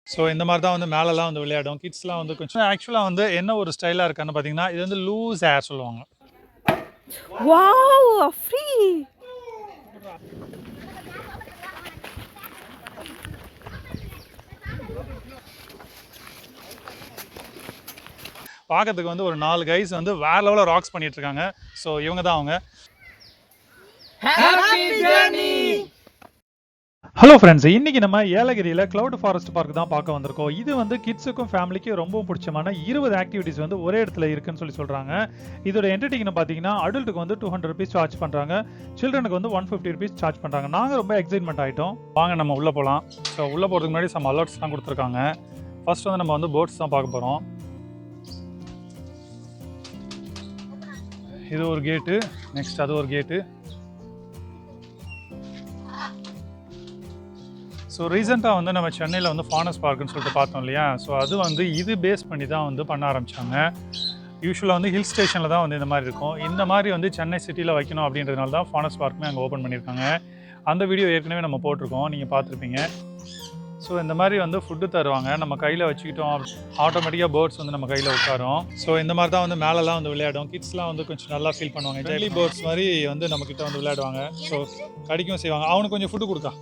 So இந்த மாதிரி தான் வந்து மேலெலாம் வந்து விளையாடும். கிட்ஸ்லாம் வந்து கொஞ்சம் ஆக்சுவலாக வந்து என்ன ஒரு ஸ்டைலாக இருக்கான்னு பார்த்தீங்கன்னா, இது வந்து லூஸ் ஹேர் சொல்லுவாங்க. வாவ் அஃப்ரி பார்க்கறதுக்கு வந்து ஒரு 4 கைஸ் வந்து வேற லெவலில் ராக்ஸ் பண்ணிட்டு இருக்காங்க. ஸோ இவங்க தான் அவங்க. ஹலோ ஃப்ரெண்ட்ஸ், இன்றைக்கி நம்ம ஏலகிரியில் க்ளவுட் ஃபாரஸ்ட் பார்க் தான் பார்க்க வந்திருக்கோம். இது வந்து கிட்ஸுக்கும் ஃபேமிலிக்கும் ரொம்ப பிடிச்சமான 20 ஆக்டிவிட்டீஸ் வந்து ஒரே இடத்துல இருக்குன்னு சொல்கிறாங்க. இதோட என்டர்டெயின்னு பார்த்தீங்கன்னா அடல்ட்டுக்கு வந்து 200 rupees சார்ஜ் பண்ணுறாங்க, சில்ட்ரனுக்கு வந்து 150 rupees சார்ஜ் பண்ணுறாங்க. நாங்கள் ரொம்ப எக்ஸைட்மெண்ட் ஆகிட்டோம். வாங்க நம்ம உள்ளே போகலாம். ஸோ உள்ளே போகிறதுக்கு முன்னாடி சம் அலர்ட்ஸ்லாம் கொடுத்துருக்காங்க. ஃபர்ஸ்ட் வந்து நம்ம வந்து போட்ஸ் தான் பார்க்க போகிறோம். இது ஒரு கேட்டு, நெக்ஸ்ட் அது ஒரு கேட்டு. ஸோ ரீசெண்டாக வந்து நம்ம சென்னையில் வந்து ஃபானஸ் பார்க்குன்னு சொல்லிட்டு பார்த்தோம் இல்லையா? ஸோ அது வந்து இது பேஸ் பண்ணி தான் வந்து பண்ண ஆரம்பித்தாங்க. யூஸ்வலாக வந்து ஹில் ஸ்டேஷனில் தான் வந்து இந்த மாதிரி இருக்கும். இந்த மாதிரி வந்து சென்னை சிட்டியில் வைக்கணும் அப்படின்றதுனால தான் ஃபானஸ் பார்க்குமே அங்கே ஓப்பன் பண்ணியிருக்காங்க. அந்த வீடியோ ஏற்கனவே நம்ம போட்டிருக்கோம், நீங்கள் பார்த்துருப்பீங்க. ஸோ இந்த மாதிரி வந்து ஃபுட்டு தருவாங்க, நம்ம கையில் வச்சுக்கிட்டோம் ஆட்டோமேட்டிக்காக பேர்ட்ஸ் வந்து நம்ம கையில் உட்காரும். ஸோ இந்த மாதிரி தான் வந்து மேலெலாம் வந்து விளையாடும். கிட்ஸ்லாம் வந்து கொஞ்சம் நல்லா ஃபீல் பண்ணுவாங்க. டெய்லி பேர்ட்ஸ் மாதிரி வந்து நம்மக்கிட்ட வந்து விளையாடுவாங்க. ஸோ கடிக்கவும் செய்வாங்க. அவனுக்கு கொஞ்சம் ஃபுட்டு கொடுக்கா.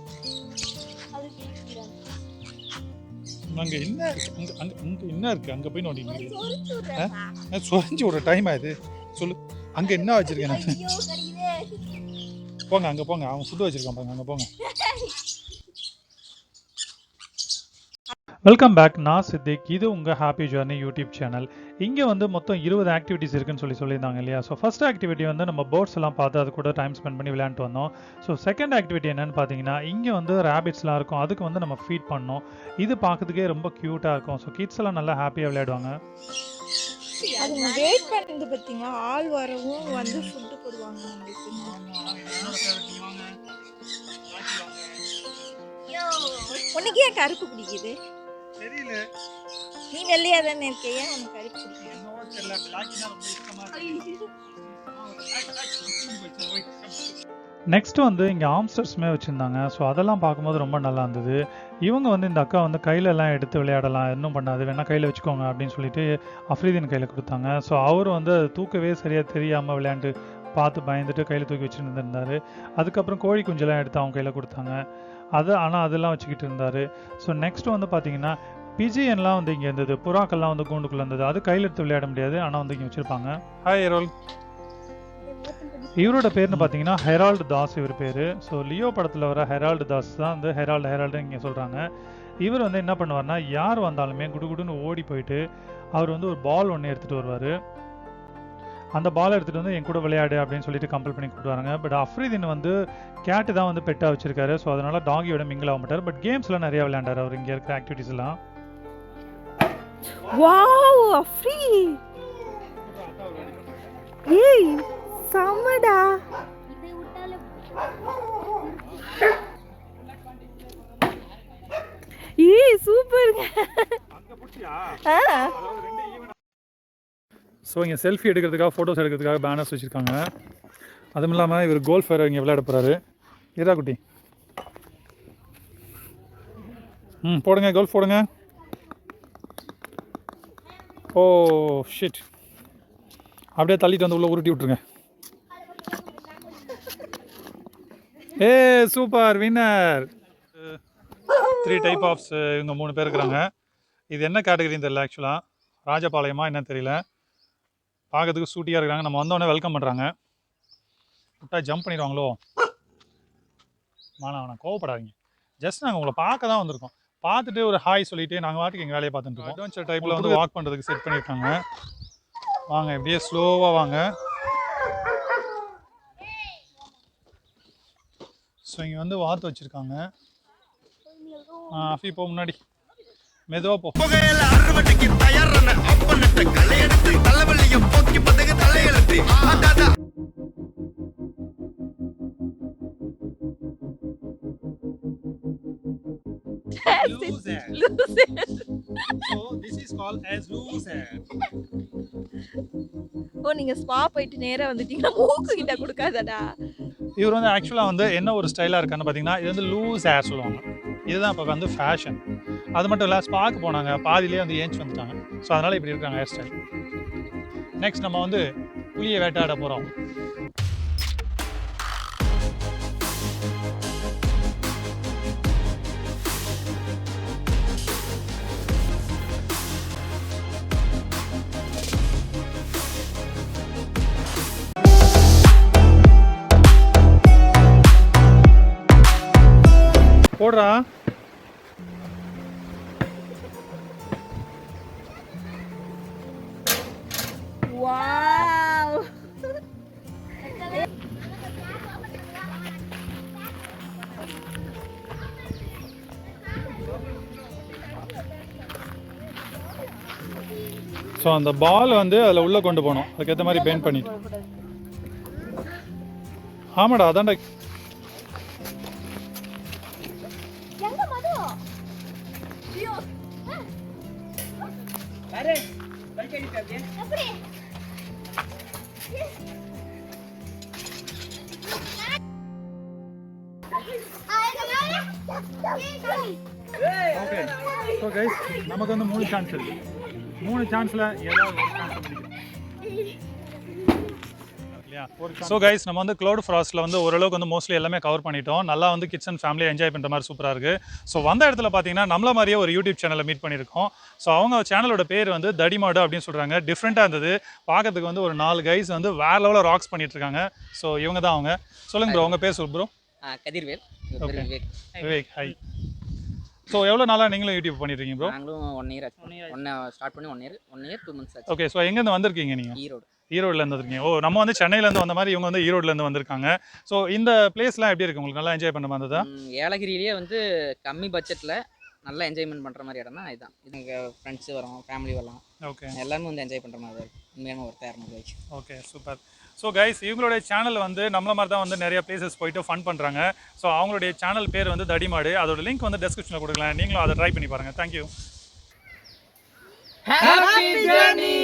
அங்கே என்ன இருக்குது, அங்கே என்ன இருக்குது, அங்கே போய் நோண்டிங்க சொரிஞ்சு விட்ற டைம் ஆகுது. சொல்லு, அங்கே என்ன வச்சுருக்கேன் நான்? போங்க அங்கே போங்க, அவன் ஃபுட்டு வச்சுருக்கான் பாருங்க, அங்கே போங்க. வெல்கம் பேக், நான் சித்திக். இது உங்கள் ஹாப்பி ஜர்னி யூடியூப் சேனல். இங்கே வந்து மொத்தம் 20 ஆக்டிவிட்டீஸ் இருக்குன்னு சொல்லியிருந்தாங்க இல்லையா? ஸோ ஃபர்ஸ்ட் ஆக்டிவிட்டி வந்து நம்ம பேர்ட்ஸ் எல்லாம் பார்த்து அது கூட டைம் ஸ்பெண்ட் பண்ணி விளையாண்டு வந்தோம். ஸோ செகண்ட் ஆக்டிவிட்டி என்னன்னு பார்த்தீங்கன்னா, இங்கே வந்து ரேபிட்ஸ்லாம் இருக்கும், அதுக்கு வந்து நம்ம ஃபீட் பண்ணோம். இது பார்க்கறதுக்கே ரொம்ப க்யூட்டாக இருக்கும். ஸோ கிட்ஸ் எல்லாம் நல்லா ஹாப்பியாக விளையாடுவாங்க. அது வெயிட் பண்ணுது பார்த்தீங்களா, ஆள் வரவும் வந்து ஃபுட்டு போடுவாங்க உங்களுக்கு. உனக்கு ஏன் கருப்பு பிடிக்குது தெரியல, நீ வெள்ளையா தானே இருக்கையா, உனக்கு கருப்பு பிடிக்கும். நெக்ஸ்ட் வந்து இங்கே ஆம்ஸ்டர்ஸ்மே வச்சுருந்தாங்க. ஸோ அதெல்லாம் பார்க்கும்போது ரொம்ப நல்லா இருந்தது. இவங்க வந்து இந்த அக்கா வந்து கையிலெல்லாம் எடுத்து விளையாடலாம், இன்னும் பண்ணாது, வேணால் கையில் வச்சுக்கோங்க அப்படின்னு சொல்லிட்டு அஃப்ரீதின் கையில் கொடுத்தாங்க. ஸோ அவர் வந்து அது தூக்கவே சரியாக தெரியாமல் விளையாண்டு பார்த்து பயந்துட்டு கையில் தூக்கி வச்சுட்டு இருந்தார். அதுக்கப்புறம் கோழி குஞ்செல்லாம் எடுத்து அவங்க கையில் கொடுத்தாங்க. ஆனால் அதெல்லாம் வச்சுக்கிட்டு இருந்தார். ஸோ நெக்ஸ்ட் வந்து பார்த்தீங்கன்னா பிஜிஎன்லாம் வந்து இங்கே இருந்தது, புறாக்கள்லாம் வந்து கூண்டுக்குள்ளே இருந்தது. அது கையில் எடுத்து விளையாட முடியாது, ஆனால் வந்து இங்கே வச்சுருப்பாங்க. ஹாய் ஹெரால். இவரோட பேர்னு பார்த்தீங்கன்னா ஹெரால்டு தாஸ் இவர் பேர். ஸோ லியோ படத்தில் வர ஹெரால்டு தாஸ் தான் வந்து ஹெரால்டு இங்கே சொல்கிறாங்க. இவர் வந்து என்ன பண்ணுவார்னா, யார் வந்தாலுமே குடுகுடுன்னு ஓடி போயிட்டு அவர் வந்து ஒரு பால் ஒன்று எடுத்துகிட்டு வருவார். அந்த பால் எடுத்துகிட்டு வந்து என் கூட விளையாடு அப்படின்னு சொல்லிட்டு கம்பல் பண்ணி கூப்பிட்டு வராங்க. பட் அஃப்ரீதின் வந்து கேட்டு தான் வந்து பெட்டாக வச்சிருக்காரு. ஸோ அதனால டாகியோட மிங்கிள் ஆக மாட்டார். பட் கேம்ஸ்லாம் நிறையா விளையாண்டார் அவர் இங்கே இருக்கிற ஆக்டிவிட்டீஸ் எல்லாம். வாவ் அஃப்ரி, ஏய் சமடா. ஏய் சூப்பர்ங்க. ஸோ இங்கே செல்ஃபி எடுக்கிறதுக்காக, ஃபோட்டோஸ் எடுக்கிறதுக்காக பேனர்ஸ் வச்சுருக்காங்க. அதுவும் இல்லாமல் இவர் கோல்ஃப் வேறு இங்கே விளையாட போகிறாரு. இரா குட்டி, போடுங்க, கோல்ஃப் போடுங்க. ஓ ஷிட், அப்படியே தள்ளிட்டு வந்து உள்ளே உருட்டி விட்ருங்க. ஏ சூப்பர், வின்னர். 3 டைப் ஆஃப்ஸ் இவங்க 3 பேர் இருக்கிறாங்க. இது என்ன கேட்டகரின்னு தெரியல, ஆக்சுவலாக ராஜபாளையமா என்னன்னு தெரியல. பார்க்கறதுக்கு சூட்டியாக இருக்கிறாங்க. நம்ம வந்தோடனே வெல்கம் பண்ணுறாங்க. விட்டா ஜம்ப் பண்ணிடுவாங்களோ? வேணாம் கோவப்படாதீங்க. ஜஸ்ட் நாங்கள் உங்களை பார்க்க தான் வந்திருக்கோம். பார்த்துட்டு ஒரு ஹாய் சொல்லிவிட்டு நாங்கள் வாட்டுக்கு எங்கள் வேலையை பார்த்துட்டு இருக்கோம். அட்வென்ச்சர் டைப்பில் வந்து வாக் பண்ணுறதுக்கு செட் பண்ணியிருக்காங்க. வாங்க, இப்படியே ஸ்லோவாக வாங்க. ஸோ இங்கே வந்து வாத்து வச்சுருக்காங்க. அஃபி போ, முன்னாடி மெதுவாக போ. ஓ நீங்க ஸ்பா போயிட்டு நேரா வந்துட்டீங்கன்னா மூக்கு கிட்ட கொடுக்காதடா. இவர் வந்து ஆக்சுவலாக வந்து என்ன ஒரு ஸ்டைலாக இருக்கான்னு பார்த்தீங்கன்னா, இது வந்து லூஸ் ஹேர் சொல்லுவாங்க. இதுதான் இப்போ வந்து ஃபேஷன். அது மட்டும் இல்லை ஸ்பாக்கு போனாங்க, பாதியிலே வந்து ஏஞ்சி வந்துட்டாங்க. ஸோ அதனால் இப்படி இருக்காங்க ஹேர் ஸ்டைல். நெக்ஸ்ட் நம்ம வந்து புலியை வேட்டையாட போகிறோம். போடுறா. வாவ். ஸோ அந்த பால் வந்து அதில் உள்ளே கொண்டு போகணும், அதுக்கேற்ற மாதிரி பெயிண்ட் பண்ணிட்டு. ஆமாடா அதான்டா. ஓகே ஸோ கைஸ் நமக்கு வந்து 3 சான்ஸ் இருக்கு. 3 சான்ஸில் ஏதாவது ஒரு சான்ஸ் பண்ணிக்கலாம். ஸோ கைஸ் நம்ம வந்து க்ளவுட் ஃப்ராஸ்ட்டில் வந்து ஓரளவுக்கு வந்து மோஸ்ட்லி எல்லாமே கவர் பண்ணிட்டோம். நல்லா வந்து கிட்ஸ் அண்ட் ஃபேமிலியை என்ஜாய் பண்ணுற மாதிரி சூப்பராக இருக்குது. ஸோ வந்த இடத்துல பார்த்தீங்கன்னா நம்மள மாதிரியே ஒரு யூடியூப் சேனலை மீட் பண்ணியிருக்கோம். ஸோ அவங்க சேனலோட பேர் வந்து தடிமாடு அப்படின்னு சொல்கிறாங்க. டிஃப்ரெண்ட்டாக இருந்தது பார்க்கறதுக்கு. வந்து ஒரு 4 கைஸ் வந்து வேறு லெவலில் ராக்ஸ் பண்ணிட்டு இருக்காங்க. ஸோ இவங்க தான் அவங்க. சொல்லுங்க ப்ரோ, உங்கள் பேர் சொல் bro. Kathirvel. Okay Vivek, high. So எவ்வளோ நாளாக நீங்களும் யூடியூப் பண்ணியிருக்கீங்க ப்ரோ? நாங்களும் 1 இயர் ஆச்சு. ஸ்டார்ட் பண்ணி 1 இயர் 2 months ஆச்சு. ஓகே ஸோ எங்கேருந்து வந்திருக்கீங்க நீங்கள்? ஈரோடு. ஈரோடுலேருந்து வந்துருக்கீங்க. ஓ, நம்ம வந்து சென்னையிலேருந்து வந்த மாதிரி இவங்க வந்து ஈரோடுலேருந்து வந்திருக்காங்க. ஸோ இந்த பிளேஸ்லாம் எப்படி இருக்குது உங்களுக்கு? நல்லா என்ஜாய் பண்ண மாதிரி தான்? ஏலகிரியிலேயே வந்து கம்மி பட்ஜெட்டில் நல்லா என்ஜாய்மெண்ட் பண்ணுற மாதிரி இடம் தான் இதுதான். இதுங்க ஃப்ரெண்ட்ஸு வரோம், ஃபேமிலி வரலாம். ஓகே, எல்லாருமே வந்து என்ஜாய் பண்ணுற மாதிரி தான் இருக்குது. உண்மையான ஒரு தேர்வு. Okay super. ஸோ கைஸ் இவங்களுடைய சேனல் வந்து நம்மள மாதிரி தான் வந்து நிறைய பிளேசஸ் போயிட்டு ஃபன் பண்ணுறாங்க. ஸோ அவங்களுடைய சேனல் பேர் வந்து தடிமாடு. அதோட லிங்க் வந்து டிஸ்கிரிப்ஷனில் கொடுக்கலாம். நீங்களும் அதை ட்ரை பண்ணி பாருங்கள். தேங்க்யூ. Happy journey.